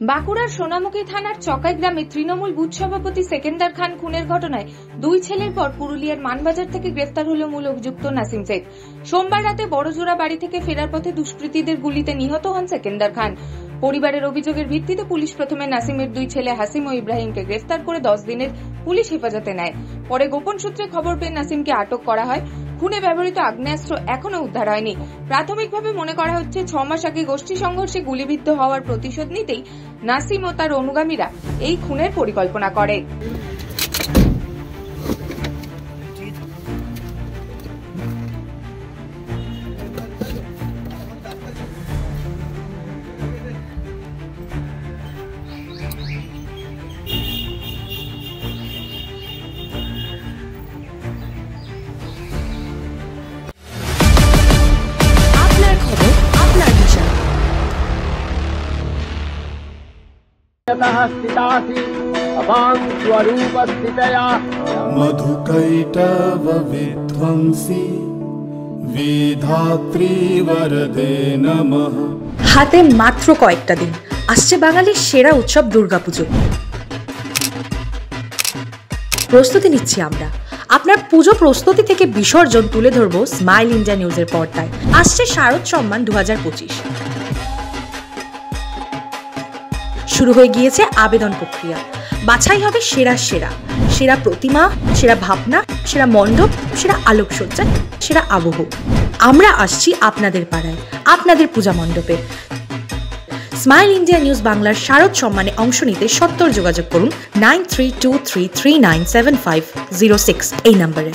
বাঁকুড়ার সোনামুখী থানার চকাই গ্রামে তৃণমূল বুথ সভাপতি সেকেন্দার খান খুনের ঘটনায় দুই ছেলের পর পুরুলিয়ার মানবাজার থেকে গ্রেফতার হল মূল অভিযুক্ত নাসিম শেখ। সোমবার রাতে বড়জোড়া বাড়ি থেকে ফেরার পথে দুষ্কৃতীদের গুলিতে নিহত হন সেকেন্দার খান। পরিবারের অভিযোগের ভিত্তিতে পুলিশ প্রথমে নাসিমের দুই ছেলে হাসিম ও ইব্রাহিমকে গ্রেফতার করে 10 দিনের পুলিশ হেফাজতে নেয়। পরে গোপন সূত্রে খবর পেয়ে নাসিমকে আটক করা হয়। খুনে ব্যবহৃত আগ্নেয়াস্ত্র এখনো উদ্ধার হয়নি। প্রাথমিকভাবে মনে করা হচ্ছে 6 মাস আগে গোষ্ঠী সংঘর্ষে গুলিবিদ্ধ হওয়ার প্রতিশোধ নিতেই নাসিম ও তার অনুগামীরা এই খুনের পরিকল্পনা করে। मधुकैटव विध्वंसी विधात्री वरदे नमः। হাতে মাত্র কয়েকটা দিন, আসছে বাঙালির সেরা উৎসব দুর্গাপুজো। প্রস্তুতি নিচ্ছি আমরা। আপনার পুজো প্রস্তুতি থেকে বিসর্জন তুলে ধরবো স্মাইল ইন্ডিয়া নিউজের পর্দায়। আসছে শারদ সম্মান 2025। শুরু হয়ে গিয়েছে আবেদন প্রক্রিয়া। বাছাই হবে সেরা প্রতিমা, সেরা ভাবনা, সেরা মণ্ডপ, সেরা আলোকসজ্জা, সেরা আবহ। আমরা আসছি আপনাদের পাড়ায়, আপনাদের পূজা মণ্ডপে। স্মাইল ইন্ডিয়া নিউজ বাংলার শারদ সম্মানে অংশ নিতে সত্বর যোগাযোগ করুন 9323397506 এই নম্বরে।